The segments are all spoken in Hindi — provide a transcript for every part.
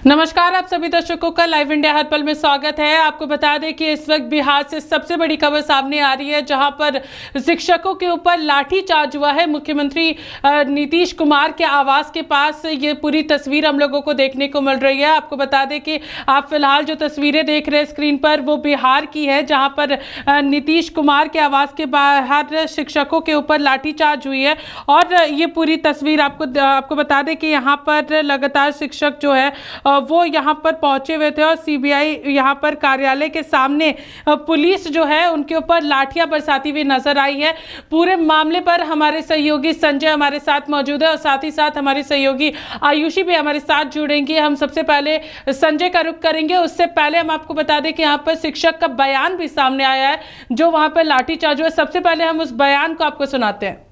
नमस्कार, आप सभी दर्शकों का लाइव इंडिया हर पल में स्वागत है। आपको बता दें कि इस वक्त बिहार से सबसे बड़ी खबर सामने आ रही है, जहां पर शिक्षकों के ऊपर लाठीचार्ज हुआ है। मुख्यमंत्री नीतीश कुमार के आवास के पास ये पूरी तस्वीर हम लोगों को देखने को मिल रही है। आपको बता दें कि आप फिलहाल जो तस्वीरें देख रहे हैं स्क्रीन पर, वो बिहार की है, जहाँ पर नीतीश कुमार के आवास के बाहर शिक्षकों के ऊपर लाठीचार्ज हुई है। और ये पूरी तस्वीर आपको बता दें कि यहाँ पर लगातार शिक्षक जो है वो यहाँ पर पहुंचे हुए थे और सीबीआई यहाँ पर कार्यालय के सामने पुलिस जो है उनके ऊपर लाठियां बरसाती हुई नजर आई है। पूरे मामले पर हमारे सहयोगी संजय हमारे साथ मौजूद है और साथ ही साथ हमारी सहयोगी आयुषी भी हमारे साथ जुड़ेंगी। हम सबसे पहले संजय का रुख करेंगे। उससे पहले हम आपको बता दें कि यहाँ पर शिक्षक का बयान भी सामने आया है, जो वहाँ पर लाठीचार्ज हुआ। सबसे पहले हम उस बयान को आपको सुनाते हैं।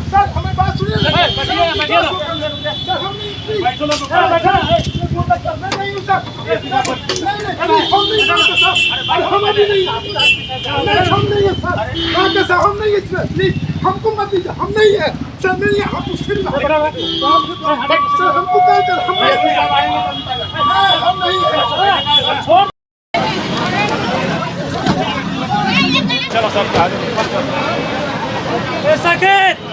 सर हमें बात सुनिए। सर हम नहीं है, हमको मत दीजिए, हम नहीं है सर, नहीं है हम उससे सर हमको क्या कर, हम नहीं है। चलो सब ऐसा के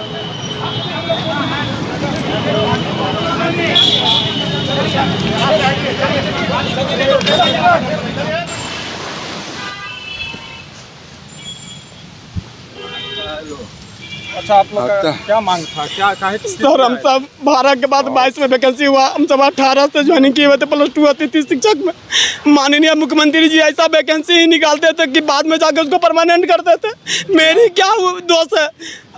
अच्छा, आप लोग का क्या मांग था? क्या काहे सर हम सब 12 के बाद 22 में वैकेंसी हुआ, हम सब 18 से ज्वाइनिंग किए हुए थे, +2 आती थी शिक्षक में। माननीय मुख्यमंत्री जी ऐसा वैकेंसी ही निकालते थे कि बाद में जाकर उसको परमानेंट कर देते। मेरी क्या दोष है?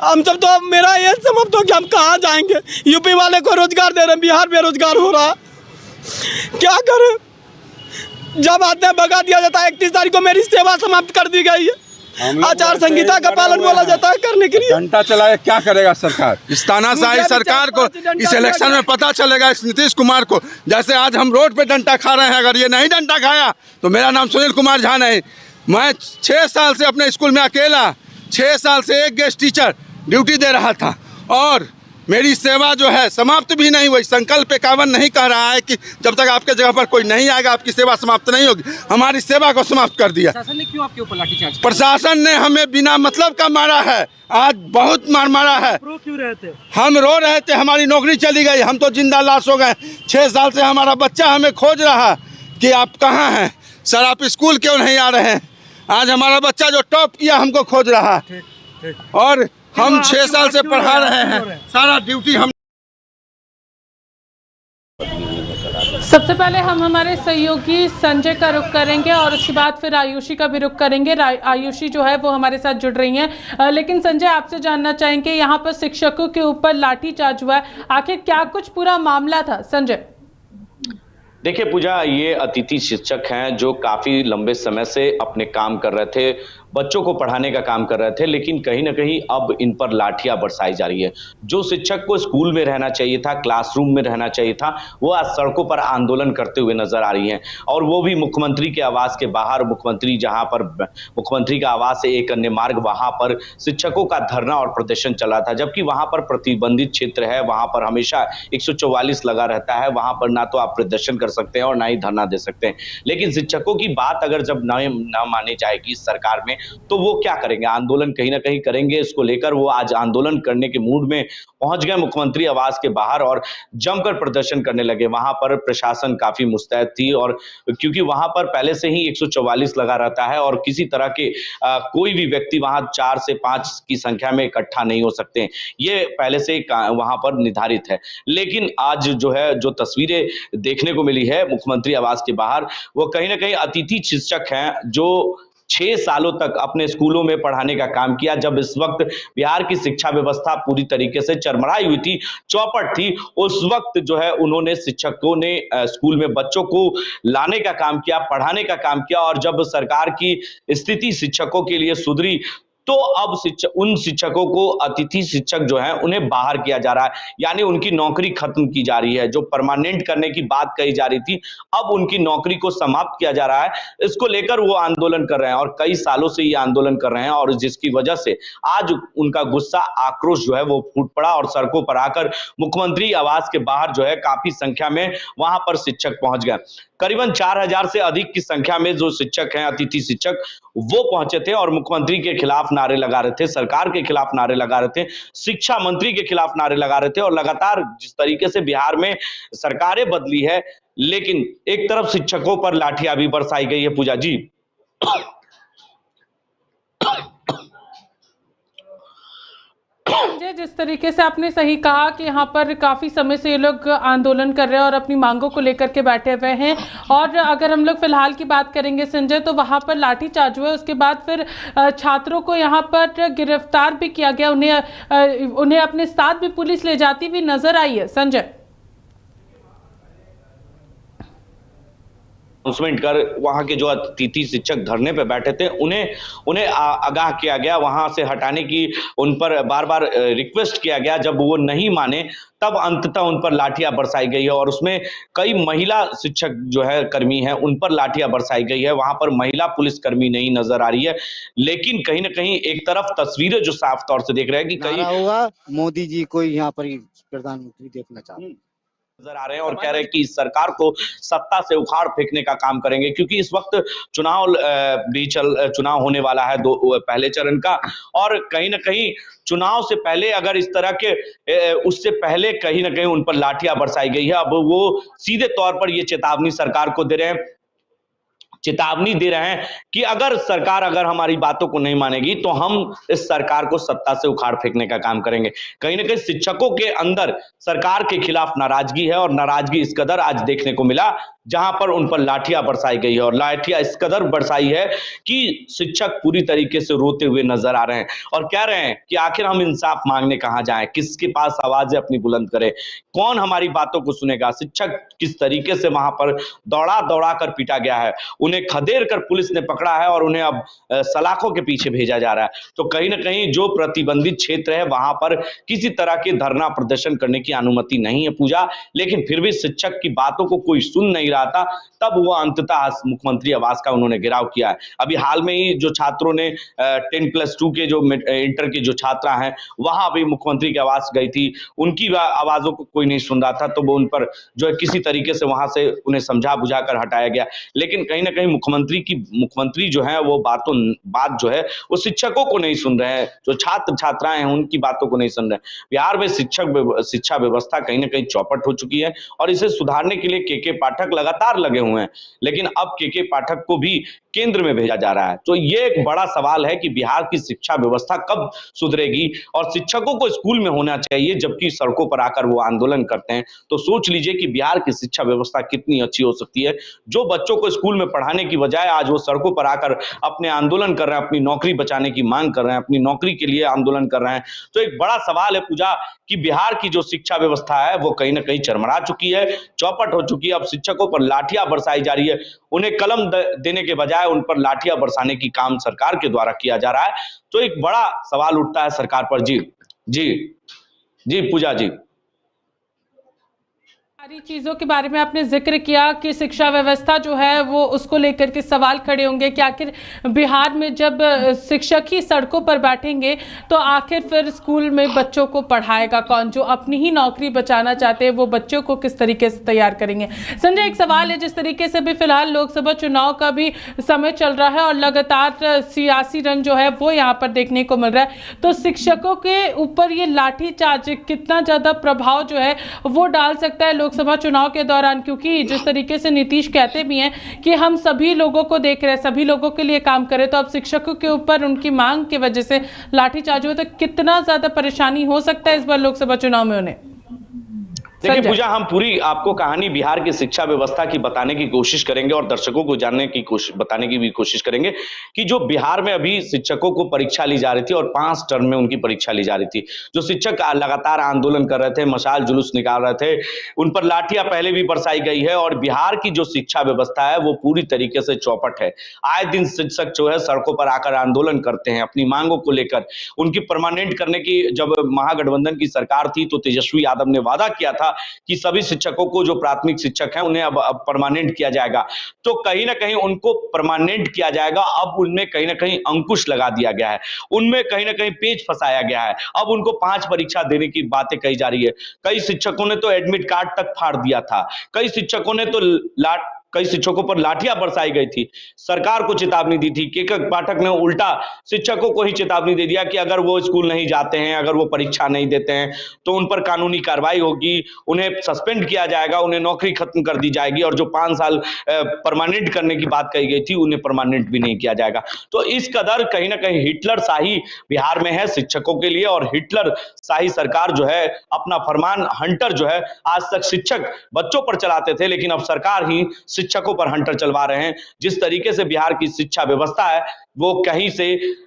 हम सब तो, मेरा ये समाप्त हो कि हम कहाँ जाएंगे? यूपी वाले को रोजगार दे रहे हैं, बिहार बेरोजगार हो रहा, क्या करें? जब आते हैं भगा दिया जाता है। 31 तारीख को मेरी सेवा समाप्त कर दी गई है। आचार संहिता का पालन बोला जाता है करने के लिए। घंटा चलाए क्या करेगा सरकार? इस तानाशाही सरकार को इस इलेक्शन में पता चलेगा इस नीतीश कुमार को। जैसे आज हम रोड पे डंडा खा रहे हैं, अगर ये नहीं डंडा खाया तो मेरा नाम सुनील कुमार झा नहीं। मैं 6 साल से अपने स्कूल में अकेला 6 साल से एक गेस्ट टीचर ड्यूटी दे रहा था और मेरी सेवा जो है समाप्त भी नहीं हुई। संकल्प 51 नहीं कह रहा है कि जब तक आपके जगह पर कोई नहीं आएगा आपकी सेवा समाप्त नहीं होगी। हमारी सेवा को समाप्त कर दिया। प्रशासन ने क्यों आपके ऊपर लाठीचार्ज? प्रशासन ने हमें बिना मतलब का मारा है, आज बहुत मारा है। रो क्यों रहे थे? हम रो रहे थे, हमारी नौकरी चली गई, हम तो जिंदा लाश हो गए। 6 साल से हमारा बच्चा हमें खोज रहा कि आप कहाँ हैं सर, आप स्कूल क्यों नहीं आ रहे हैं? आज हमारा बच्चा जो टॉप किया हमको खोज रहा और हम 6 साल से पढ़ा रहे हैं, सारा ड्यूटी हम। सबसे पहले हम हमारे सहयोगी संजय का रुख करेंगे और उसके बाद फिर आयुषी का भी रुख करेंगे। आयुषी जो है वो हमारे साथ जुड़ रही हैं। लेकिन संजय, आपसे जानना चाहेंगे, यहाँ पर शिक्षकों के ऊपर लाठीचार्ज हुआ है, आखिर क्या कुछ पूरा मामला था? संजय देखिए पूजा, ये अतिथि शिक्षक हैं जो काफी लंबे समय से अपने काम कर रहे थे, बच्चों को पढ़ाने का काम कर रहे थे, लेकिन कहीं ना कहीं अब इन पर लाठियां बरसाई जा रही है। जो शिक्षक को स्कूल में रहना चाहिए था, क्लासरूम में रहना चाहिए था, वो आज सड़कों पर आंदोलन करते हुए नजर आ रही हैं और वो भी मुख्यमंत्री के आवास के बाहर। मुख्यमंत्री का आवास है एक अन्य मार्ग, वहां पर शिक्षकों का धरना और प्रदर्शन चला था, जबकि वहां पर प्रतिबंधित क्षेत्र है, वहां पर हमेशा 144 लगा रहता है, वहां पर ना तो आप प्रदर्शन कर सकते हैं और ना ही धरना दे सकते हैं। लेकिन शिक्षकों की बात अगर जब न मानी जाएगी इस सरकार में, तो वो क्या करेंगे? आंदोलन कहीं ना कहीं करेंगे। इसको लेकर वो आज आंदोलन करने के मूड में पहुंच गए मुख्यमंत्री आवास के बाहर और जमकर प्रदर्शन करने लगे। वहां पर प्रशासन काफी मुस्तैद थी और क्योंकि वहां पर पहले से ही 144 लगा रहता है और किसी तरह के कोई भी व्यक्ति वहां 4 से 5 की संख्या में इकट्ठा नहीं हो सकते, ये पहले से वहां पर निर्धारित है। लेकिन आज जो है, जो तस्वीरें देखने को मिली है मुख्यमंत्री आवास के बाहर, वो कहीं ना कहीं अतिथि शिक्षक हैं जो 6 सालों तक अपने स्कूलों में पढ़ाने का काम किया। जब इस वक्त बिहार की शिक्षा व्यवस्था पूरी तरीके से चरमराई हुई थी, चौपट थी, उस वक्त जो है उन्होंने शिक्षकों ने स्कूल में बच्चों को लाने का काम किया, पढ़ाने का काम किया और जब सरकार की स्थिति शिक्षकों के लिए सुधरी तो अब उन शिक्षकों को, अतिथि शिक्षक जो है, उन्हें बाहर किया जा रहा है, यानी उनकी नौकरी खत्म की जा रही है। जो परमानेंट करने की बात कही जा रही थी, अब उनकी नौकरी को समाप्त किया जा रहा है। इसको लेकर वो आंदोलन कर रहे हैं और कई सालों से ये आंदोलन कर रहे हैं, और जिसकी वजह से आज उनका गुस्सा, आक्रोश जो है वो फूट पड़ा और सड़कों पर आकर मुख्यमंत्री आवास के बाहर जो है काफी संख्या में वहां पर शिक्षक पहुंच गए। करीबन 4000 से अधिक की संख्या में जो शिक्षक हैं, अतिथि शिक्षक, वो पहुंचे थे और मुख्यमंत्री के खिलाफ नारे लगा रहे थे, सरकार के खिलाफ नारे लगा रहे थे, शिक्षा मंत्री के खिलाफ नारे लगा रहे थे। और लगातार जिस तरीके से बिहार में सरकारें बदली है, लेकिन एक तरफ शिक्षकों पर लाठियां भी बरसाई गई है। पूजा जी, जिस तरीके से आपने सही कहा कि यहाँ पर काफ़ी समय से ये लोग आंदोलन कर रहे हैं और अपनी मांगों को लेकर के बैठे हुए हैं, और अगर हम लोग फिलहाल की बात करेंगे संजय, तो वहाँ पर लाठीचार्ज हुआ, उसके बाद फिर छात्रों को यहाँ पर गिरफ्तार भी किया गया, उन्हें अपने साथ भी पुलिस ले जाती हुई नजर आई है। संजय, अनाउंसमेंट कर वहां के जो अतिथि शिक्षक धरने पे बैठे थे, उन्हें आगाह किया गया, वहां से हटाने की उन पर बार बार रिक्वेस्ट किया गया। जब वो नहीं माने, तब अंततः उन पर लाठियां बरसाई गई है, और उसमें कई महिला शिक्षक जो है, कर्मी हैं, उन पर लाठियां बरसाई गई है। वहां पर महिला पुलिसकर्मी नहीं नजर आ रही है, लेकिन कहीं ना कहीं एक तरफ तस्वीरें जो साफ तौर से देख रहे हैं कि कहीं होगा मोदी जी को यहाँ पर प्रधानमंत्री देखना चाहते हैं, नजर आ रहे हैं और कह रहे हैं कि इस सरकार को सत्ता से उखाड़ फेंकने का काम करेंगे, क्योंकि इस वक्त चुनाव होने वाला है पहले चरण का, और कहीं ना कहीं चुनाव से पहले अगर इस तरह के उससे पहले कहीं ना कहीं उन पर लाठियां बरसाई गई है। अब वो सीधे तौर पर ये चेतावनी सरकार को दे रहे हैं, कि अगर सरकार हमारी बातों को नहीं मानेगी तो हम इस सरकार को सत्ता से उखाड़ फेंकने का काम करेंगे। कहीं ना कहीं शिक्षकों के अंदर सरकार के खिलाफ नाराजगी है, और नाराजगी इस कदर आज देखने को मिला, जहां पर उन पर लाठियां बरसाई गई है, और लाठियां इस कदर बरसाई है कि शिक्षक पूरी तरीके से रोते हुए नजर आ रहे हैं और कह रहे हैं कि आखिर हम इंसाफ मांगने कहां जाएं, किसके पास आवाजें अपनी बुलंद करें, कौन हमारी बातों को सुनेगा। शिक्षक किस तरीके से वहां पर दौड़ा कर पीटा गया है, उन्हें खदेड़ कर पुलिस ने पकड़ा है और उन्हें अब सलाखों के पीछे भेजा जा रहा है। तो कहीं ना कहीं जो प्रतिबंधित क्षेत्र है, वहां पर किसी तरह के धरना प्रदर्शन करने की अनुमति नहीं है पूजा, लेकिन फिर भी शिक्षक की बातों को कोई सुन नहीं रहा था, तब वो अंततः मुख्यमंत्री आवास का उन्होंने घेराव किया है। अभी हाल में ही जो छात्रों ने 10+2 के जो इंटर के जो छात्रा हैं, वहां भी मुख्यमंत्री के आवास गई थी, उनकी आवाजों को कोई नहीं सुन रहा था, तो वो उन पर जो है किसी तरीके से वहां से उन्हें समझा बुझा कर हटाया गया। लेकिन कहीं ना कहीं मुख्यमंत्री जो है वो बात जो है वो शिक्षकों को नहीं सुन रहे हैं, जो छात्र छात्राएं हैं उनकी बातों को नहीं सुन रहे हैं। बिहार में शिक्षा व्यवस्था कहीं ना कहीं चौपट हो चुकी है, और इसे सुधारने के लिए के पाठक लगातार लगे हुए हैं, लेकिन अब के पाठक को भी केंद्र में भेजा जा रहा है। तो ये एक बड़ा सवाल है कि बिहार की शिक्षा व्यवस्था कब सुधरेगी, और शिक्षकों को स्कूल में होना चाहिए जबकि सड़कों पर आकर वो आंदोलन करते हैं। तो सोच लीजिए कि बिहार की शिक्षा व्यवस्था कितनी अच्छी हो सकती है। जो बच्चों को स्कूल में पढ़ाने की बजाय आज वो सड़कों पर आकर अपने आंदोलन कर रहे हैं, अपनी नौकरी बचाने की मांग कर रहे हैं, अपनी नौकरी के लिए आंदोलन कर रहे हैं। तो एक बड़ा सवाल है पूजा कि बिहार की जो शिक्षा व्यवस्था है वो कहीं ना कहीं चरमरा चुकी है, चौपट हो चुकी है। अब शिक्षकों पर लाठियां बरसाई जा रही है, उन्हें कलम देने के बजाय उन पर लाठियां बरसाने की काम सरकार के द्वारा किया जा रहा है। तो एक बड़ा सवाल उठता है सरकार पर। जी पूजा जी, सारी चीज़ों के बारे में आपने जिक्र किया कि शिक्षा व्यवस्था जो है वो उसको लेकर के सवाल खड़े होंगे कि आखिर बिहार में जब शिक्षक ही सड़कों पर बैठेंगे तो आखिर फिर स्कूल में बच्चों को पढ़ाएगा कौन? जो अपनी ही नौकरी बचाना चाहते हैं वो बच्चों को किस तरीके से तैयार करेंगे? संजय, एक सवाल है, जिस तरीके से भी फिलहाल लोकसभा चुनाव का भी समय चल रहा है और लगातार सियासी रंग जो है वो यहाँ पर देखने को मिल रहा है, तो शिक्षकों के ऊपर ये लाठीचार्ज कितना ज़्यादा प्रभाव जो है वो डाल सकता है लोकसभा चुनाव के दौरान? क्योंकि जिस तरीके से नीतीश कहते भी हैं कि हम सभी लोगों को देख रहे हैं, सभी लोगों के लिए काम करें, तो अब शिक्षकों के ऊपर उनकी मांग की वजह से लाठीचार्ज हुआ, तो कितना ज्यादा परेशानी हो सकता है इस बार लोकसभा चुनाव में उन्हें? देखिए संजय। पूजा, हम पूरी आपको कहानी बिहार की शिक्षा व्यवस्था की बताने की कोशिश करेंगे और दर्शकों को बताने की भी कोशिश करेंगे कि जो बिहार में अभी शिक्षकों को परीक्षा ली जा रही थी और 5 टर्म में उनकी परीक्षा ली जा रही थी, जो शिक्षक लगातार आंदोलन कर रहे थे, मशाल जुलूस निकाल रहे थे, उन पर लाठियां पहले भी बरसाई गई है और बिहार की जो शिक्षा व्यवस्था है वो पूरी तरीके से चौपट है। आए दिन शिक्षक जो है सड़कों पर आकर आंदोलन करते हैं अपनी मांगों को लेकर। उनकी परमानेंट करने की जब महागठबंधन की सरकार थी तो तेजस्वी यादव ने वादा किया था कि सभी शिक्षकों को, जो प्राथमिक शिक्षक हैं, उन्हें अब परमानेंट किया जाएगा। तो कहीं ना कहीं उनको परमानेंट किया जाएगा, अब उनमें कहीं ना कहीं अंकुश लगा दिया गया है, उनमें कहीं ना कहीं पेच फंसाया गया है। अब उनको 5 परीक्षा देने की बातें कही जा रही है। कई शिक्षकों ने तो एडमिट कार्ड तक फाड़ दिया था, कई शिक्षकों पर लाठियां बरसाई गई थी। सरकार को चेतावनी दी थी। केके पाठक ने उल्टा शिक्षकों को ही चेतावनी दे दिया कि अगर वो स्कूल नहीं जाते हैं, अगर वो परीक्षा नहीं देते हैं तो उन पर कानूनी कार्रवाई होगी, उन्हें सस्पेंड किया जाएगा, उन्हें नौकरी खत्म कर दी जाएगी और जो 5 साल परमानेंट करने की बात कही गई थी उन्हें परमानेंट भी नहीं किया जाएगा। तो इस कदर कहीं ना कहीं हिटलर शाही बिहार में है शिक्षकों के लिए, और हिटलर शाही सरकार जो है अपना फरमान हंटर जो है, आज तक शिक्षक बच्चों पर चलाते थे लेकिन अब सरकार ही शिक्षकों पर हंटर चलवा रहे हैं। जिस तरीके से बिहार की शिक्षा व्यवस्था है वो कहीं से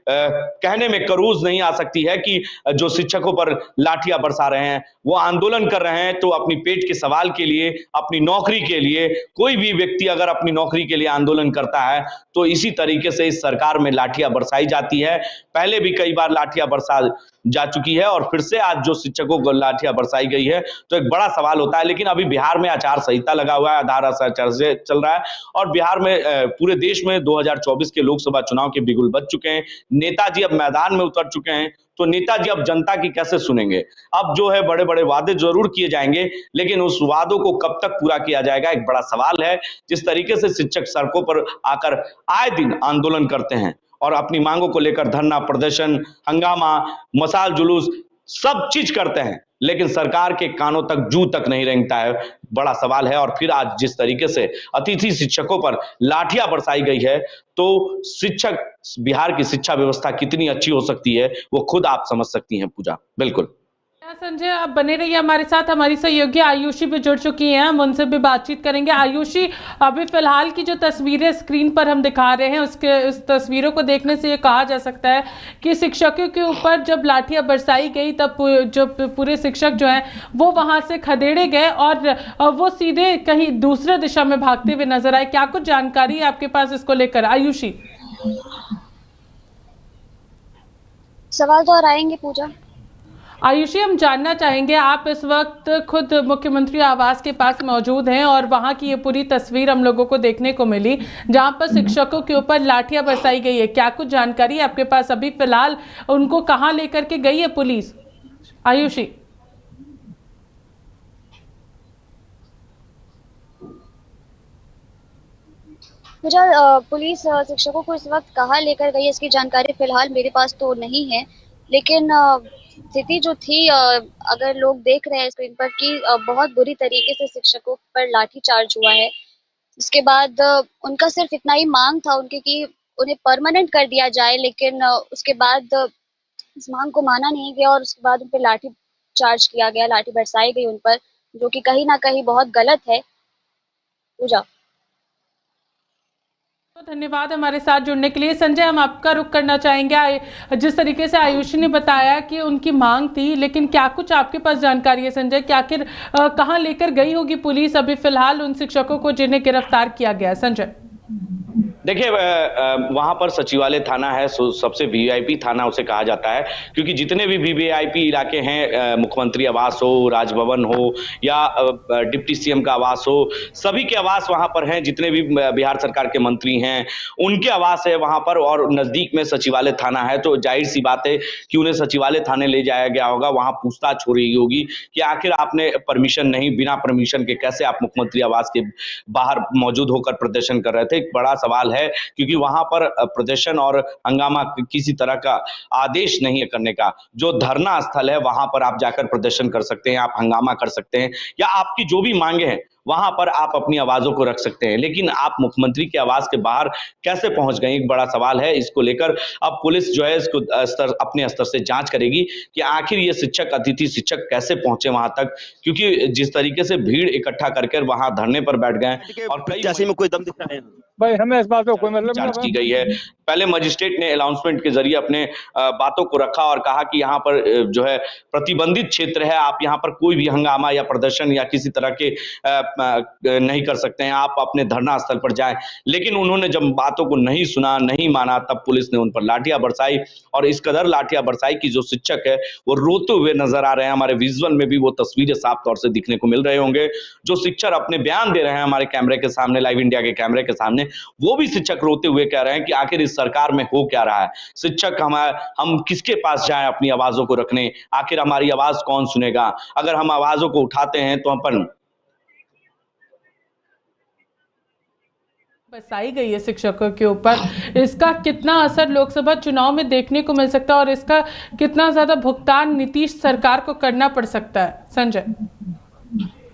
कहने में करूज नहीं आ सकती है कि जो शिक्षकों पर लाठियां बरसा रहे हैं, वो आंदोलन कर रहे हैं तो अपनी पेट के सवाल के लिए, अपनी नौकरी के लिए। कोई भी व्यक्ति अगर अपनी नौकरी के लिए आंदोलन करता है तो इसी तरीके से इस सरकार में लाठियां बरसाई जाती है। पहले भी कई बार लाठियां बरसा जा चुकी है और फिर से आज जो शिक्षकों को लाठियां बरसाई गई है तो एक बड़ा सवाल होता है। लेकिन अभी बिहार में आचार संहिता लगा हुआ है, आधार आचार चल रहा है और बिहार में पूरे देश में 2024 के लोकसभा चुनाव के बिगुल बज चुके हैं। नेताजी अब मैदान में उतर चुके हैं, तो नेताजी अब जनता की कैसे सुनेंगे? अब जो है बड़े बड़े वादे जरूर किए जाएंगे लेकिन उस वादों को कब तक पूरा किया जाएगा, एक बड़ा सवाल है। जिस तरीके से शिक्षक सड़कों पर आकर आए दिन आंदोलन करते हैं और अपनी मांगों को लेकर धरना प्रदर्शन, हंगामा, मशाल जुलूस सब चीज करते हैं लेकिन सरकार के कानों तक जू तक नहीं रेंगता है, बड़ा सवाल है। और फिर आज जिस तरीके से अतिथि शिक्षकों पर लाठियां बरसाई गई है तो शिक्षक, बिहार की शिक्षा व्यवस्था कितनी अच्छी हो सकती है वो खुद आप समझ सकती हैं पूजा। बिल्कुल संजय, आप बने रहिए हमारे साथ। हमारी सहयोगी आयुषी भी जुड़ चुकी हैं, हम उनसे भी बातचीत करेंगे। आयुषी, अभी फिलहाल की जो तस्वीरें स्क्रीन पर हम दिखा रहे हैं उस तस्वीरों को देखने से ये कहा जा सकता है कि शिक्षकों के ऊपर जब लाठियां बरसाई गई तब जो पूरे शिक्षक जो हैं वो वहां से खदेड़े गए और वो सीधे कहीं दूसरे दिशा में भागते हुए नजर आए। क्या कुछ जानकारी है आपके पास इसको लेकर आयुषी? सवाल तो आएंगे पूजा। आयुषी, हम जानना चाहेंगे, आप इस वक्त खुद मुख्यमंत्री आवास के पास मौजूद हैं और वहां की ये पूरी तस्वीर हम लोगों को देखने को मिली जहां पर शिक्षकों के ऊपर लाठियां बरसाई गई है। क्या कुछ जानकारी है आपके पास? अभी फिलहाल उनको कहां लेकर के गई है पुलिस? आयुषी पूजा, पुलिस शिक्षकों को इस वक्त कहाँ लेकर गई है इसकी जानकारी फिलहाल मेरे पास तो नहीं है, लेकिन स्थिति जो थी, अगर लोग देख रहे हैं स्क्रीन पर कि बहुत बुरी तरीके से शिक्षकों पर लाठीचार्ज हुआ है। उसके बाद उनका सिर्फ इतना ही मांग था उनकी कि उन्हें परमानेंट कर दिया जाए, लेकिन उसके बाद इस मांग को माना नहीं गया और उसके बाद उन पर लाठी चार्ज किया गया, लाठी बरसाई गई उन पर, जो कि कहीं ना कहीं बहुत गलत है। पूजा, धन्यवाद हमारे साथ जुड़ने के लिए। संजय, हम आपका रुख करना चाहेंगे। जिस तरीके से आयुषी ने बताया कि उनकी मांग थी, लेकिन क्या कुछ आपके पास जानकारी है संजय कि आखिर कहां लेकर गई होगी पुलिस अभी फिलहाल उन शिक्षकों को जिन्हें गिरफ्तार किया गया? संजय, देखिए वहां पर सचिवालय थाना है, सबसे वीआईपी थाना उसे कहा जाता है क्योंकि जितने भी वीआईपी इलाके हैं, मुख्यमंत्री आवास हो, राजभवन हो या डिप्टी सीएम का आवास हो, सभी के आवास वहां पर हैं। जितने भी बिहार सरकार के मंत्री हैं उनके आवास है वहां पर और नजदीक में सचिवालय थाना है। तो जाहिर सी बात है कि उन्हें सचिवालय थाने ले जाया गया होगा, वहां पूछताछ हो रही होगी कि आखिर आपने परमिशन नहीं, बिना परमिशन के कैसे आप मुख्यमंत्री आवास के बाहर मौजूद होकर प्रदर्शन कर रहे थे। एक बड़ा सवाल है क्योंकि वहां पर प्रदर्शन और हंगामा किसी तरह का आदेश नहीं है करने का। जो धरना स्थल है वहां पर आप जाकर प्रदर्शन कर सकते हैं, आप हंगामा कर सकते हैं या आपकी जो भी मांगे हैं वहां पर आप अपनी आवाजों को रख सकते हैं, लेकिन आप मुख्यमंत्री के आवास के बाहर कैसे पहुंच गए, एक बड़ा सवाल है। इसको लेकर अब पुलिस जो है इसको अपने स्तर से जांच करेगी कि आखिर ये शिक्षक, अतिथि शिक्षक कैसे पहुंचे वहां तक, क्योंकि जिस तरीके से भीड़ इकट्ठा करके वहां धरने पर बैठ गए और कई में कोई दम दिख रहा है? भाई हमें इस बात पे कोई मतलब जांच की गई है। पहले मजिस्ट्रेट ने अनाउंसमेंट के जरिए अपने बातों को रखा और कहा कि यहाँ पर जो है प्रतिबंधित क्षेत्र है, आप यहाँ पर कोई भी हंगामा या प्रदर्शन या किसी तरह के नहीं कर सकते हैं, आप अपने धरना स्थल पर जाएं। लेकिन उन्होंने जब बातों को नहीं सुना, नहीं माना, तब पुलिस ने उन पर लाठियां बरसाई और इस कदर लाठियां बरसाई कि जो शिक्षक है वो रोते हुए नजर आ रहे हैं। हमारे विजुअल में भी वो तस्वीरें साफ तौर से दिखने को मिल रहे होंगे। जो शिक्षक अपने बयान दे रहे हैं हमारे कैमरे के सामने, लाइव इंडिया के कैमरे के सामने, वो भी शिक्षक रोते हुए कह रहे हैं कि आखिर इस सरकार में हो क्या रहा है। शिक्षक हम किसके पास जाएं अपनी आवाजों को रखने, आखिर हमारी आवाज कौन सुनेगा? अगर हम आवाजों को उठाते हैं तो अपन बरसाई गई है शिक्षकों के ऊपर, इसका कितना असर लोकसभा चुनाव में देखने को मिल सकता है और इसका कितना ज्यादा भुगतान नीतीश सरकार को करना पड़ सकता है? संजय,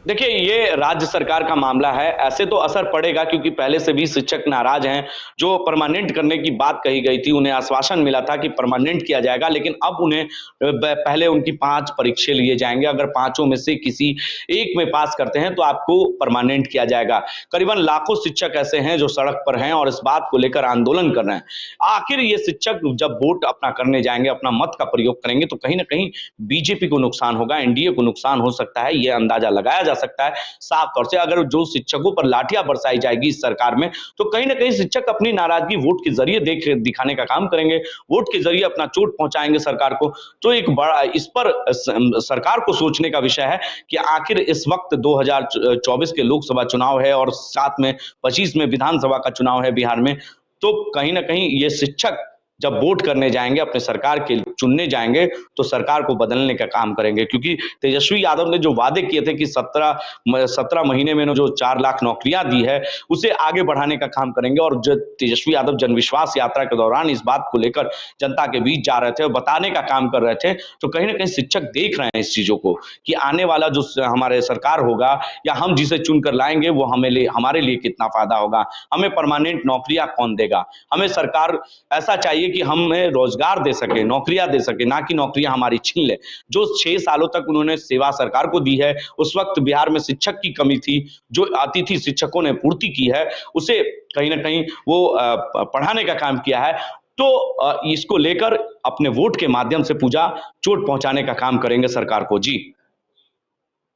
देखिए, ये राज्य सरकार का मामला है। ऐसे तो असर पड़ेगा क्योंकि पहले से भी शिक्षक नाराज हैं। जो परमानेंट करने की बात कही गई थी, उन्हें आश्वासन मिला था कि परमानेंट किया जाएगा, लेकिन अब उन्हें पहले उनकी 5 परीक्षे लिए जाएंगे। अगर 5 में से किसी एक में पास करते हैं तो आपको परमानेंट किया जाएगा। करीबन लाखों शिक्षक ऐसे हैं जो सड़क पर हैं और इस बात को लेकर आंदोलन कर रहे हैं। आखिर ये शिक्षक जब वोट अपना करने जाएंगे, अपना मत का प्रयोग करेंगे, तो कहीं ना कहीं बीजेपी को नुकसान होगा, एनडीए को नुकसान हो सकता है। यह अंदाजा लगाया जा सकता है साफ तौर से। अगर जो शिक्षकों पर लाठियां बरसाई जाएगी इस सरकार में, तो कहीं ना कहीं शिक्षक अपनी नाराजगी वोट के जरिए दिखाने का काम करेंगे, वोट के जरिए अपना चोट पहुंचाएंगे सरकार को। तो एक बड़ा इस पर सरकार को सोचने का विषय है कि आखिर इस वक्त 2024 के लोकसभा चुनाव है और साथ में 25 में विधानसभा का चुनाव है बिहार में। तो कहीं ना कहीं ये शिक्षक जब वोट करने जाएंगे, अपने सरकार के चुनने जाएंगे, तो सरकार को बदलने का काम करेंगे। क्योंकि तेजस्वी यादव ने जो वादे किए थे कि 17 महीने में जो 4 लाख नौकरियां दी है, उसे आगे बढ़ाने का काम करेंगे। और जो तेजस्वी यादव जनविश्वास यात्रा के दौरान इस बात को लेकर जनता के बीच जा रहे थे और बताने का काम कर रहे थे, तो कहीं ना कहीं शिक्षक देख रहे हैं इस चीजों को कि आने वाला जो हमारे सरकार होगा या हम जिसे चुनकर लाएंगे वो हमारे लिए कितना फायदा होगा, हमें परमानेंट नौकरियां कौन देगा। हमें सरकार ऐसा चाहिए कि हमें रोजगार दे सके, नौकरियां दे सके, ना कि नौकरियां हमारी छीन ले। जो 6 सालों तक उन्होंने सेवा सरकार को दी है, उस वक्त बिहार में शिक्षक की कमी थी, जो अतिथि शिक्षकों ने पूर्ति की है, उसे कहीं ना कहीं वो पढ़ाने का काम किया है। तो इसको लेकर अपने वोट के माध्यम से पूजा चोट पहुंचाने का काम करेंगे सरकार को।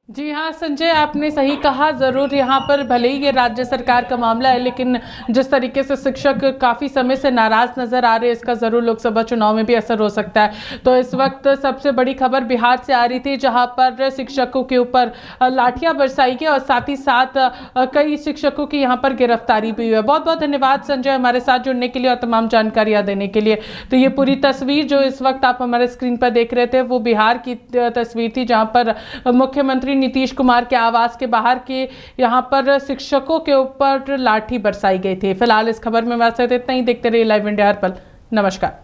जी हाँ संजय, आपने सही कहा। ज़रूर यहाँ पर भले ही ये राज्य सरकार का मामला है, लेकिन जिस तरीके से शिक्षक काफ़ी समय से नाराज़ नज़र आ रहे हैं, इसका ज़रूर लोकसभा चुनाव में भी असर हो सकता है। तो इस वक्त सबसे बड़ी खबर बिहार से आ रही थी, जहाँ पर शिक्षकों के ऊपर लाठियाँ बरसाई गई और साथ ही साथ कई शिक्षकों की यहाँ पर गिरफ्तारी भी हुई है। बहुत बहुत धन्यवाद संजय हमारे साथ जुड़ने के लिए और तमाम जानकारियाँ देने के लिए। तो ये पूरी तस्वीर जो इस वक्त आप हमारे स्क्रीन पर देख रहे थे, वो बिहार की तस्वीर थी, जहाँ पर मुख्यमंत्री नीतीश कुमार के आवास के बाहर के यहाँ पर शिक्षकों के ऊपर लाठी बरसाई गई थी। फिलहाल इस खबर में बस इतना ही। देखते रहिए लाइव इंडिया हर्पल। नमस्कार।